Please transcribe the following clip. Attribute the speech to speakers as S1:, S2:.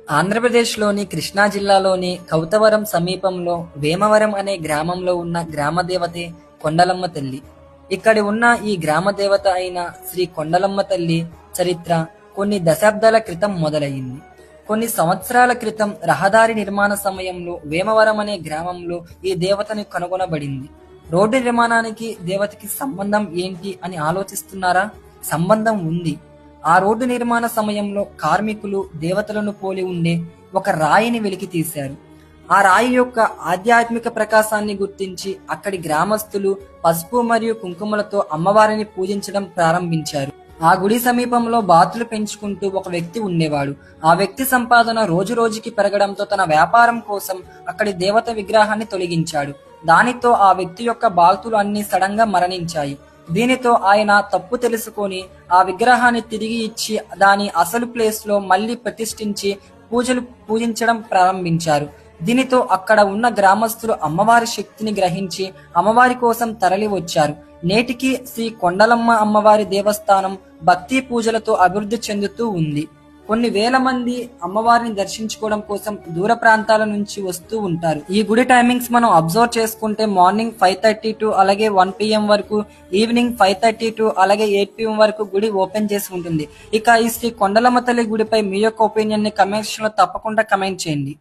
S1: ఆంధ్రప్రదేశ్‌లోని కృష్ణా జిల్లాలోని కౌతవరం సమీపంలో వేమవరం అనే గ్రామంలో ఉన్న గ్రామదేవతే కొండలమ్మ తల్లి. ఇక్కడి ఉన్న ఈ గ్రామదేవత అయిన శ్రీ కొండలమ్మ తల్లి చరిత్ర కొన్ని దశాబ్దాల క్రితం మొదలయ్యింది. కొన్ని సంవత్సరాల క్రితం రహదారి నిర్మాణ సమయంలో వేమవరం అనే గ్రామంలో ఈ దేవతని కనుగొనబడింది. రోడ్డు నిర్మాణానికి దేవతకి సంబంధం ఏంటి అని ఆలోచిస్తున్నారా? సంబంధం ఉంది. ఆ రోడ్డు నిర్మాణ సమయంలో కార్మికులు దేవతలను పోలి ఉండే ఒక రాయిని వెలికి తీశారు. ఆ రాయి యొక్క ఆధ్యాత్మిక ప్రకాశాన్ని గుర్తించి అక్కడి గ్రామస్తులు పసుపు మరియు కుంకుమలతో అమ్మవారిని పూజించడం ప్రారంభించారు. ఆ గుడి సమీపంలో బాతులు పెంచుకుంటూ ఒక వ్యక్తి ఉండేవాడు. ఆ వ్యక్తి సంపాదన రోజు రోజుకి పెరగడంతో తన వ్యాపారం కోసం అక్కడి దేవత విగ్రహాన్ని తొలగించాడు. దానితో ఆ వ్యక్తి యొక్క బాతులు అన్ని సడన్ గా మరణించాయి. దీనితో ఆయన తప్పు తెలుసుకొని ఆ విగ్రహాన్ని తిరిగి ఇచ్చి దాని అసలు ప్లేస్ లో మళ్లీ ప్రతిష్ఠించి పూజించడం ప్రారంభించారు. దీనితో అక్కడ ఉన్న గ్రామస్తులు అమ్మవారి శక్తిని గ్రహించి అమ్మవారి కోసం తరలి వచ్చారు. నేటికి శ్రీ కొండలమ్మ అమ్మవారి దేవస్థానం భక్తి పూజలతో అభివృద్ధి చెందుతూ ఉంది. కొన్ని వేల మంది అమ్మవారిని దర్శించుకోవడం కోసం దూర ప్రాంతాల నుంచి వస్తూ ఉంటారు. ఈ గుడి టైమింగ్స్ మనం అబ్జర్వ్ చేసుకుంటే మార్నింగ్ 5:30 టు అలాగే 1 PM వరకు, ఈవినింగ్ 5:30 టు అలాగే 8 PM వరకు గుడి ఓపెన్ చేసి ఉంటుంది. ఇక ఈ శ్రీ కొండలమ్మ తల్లి గుడిపై మీ యొక్క ఒపీనియన్ ని కమెంట్ సెక్షన్ లో తప్పకుండా కమెంట్ చేయండి.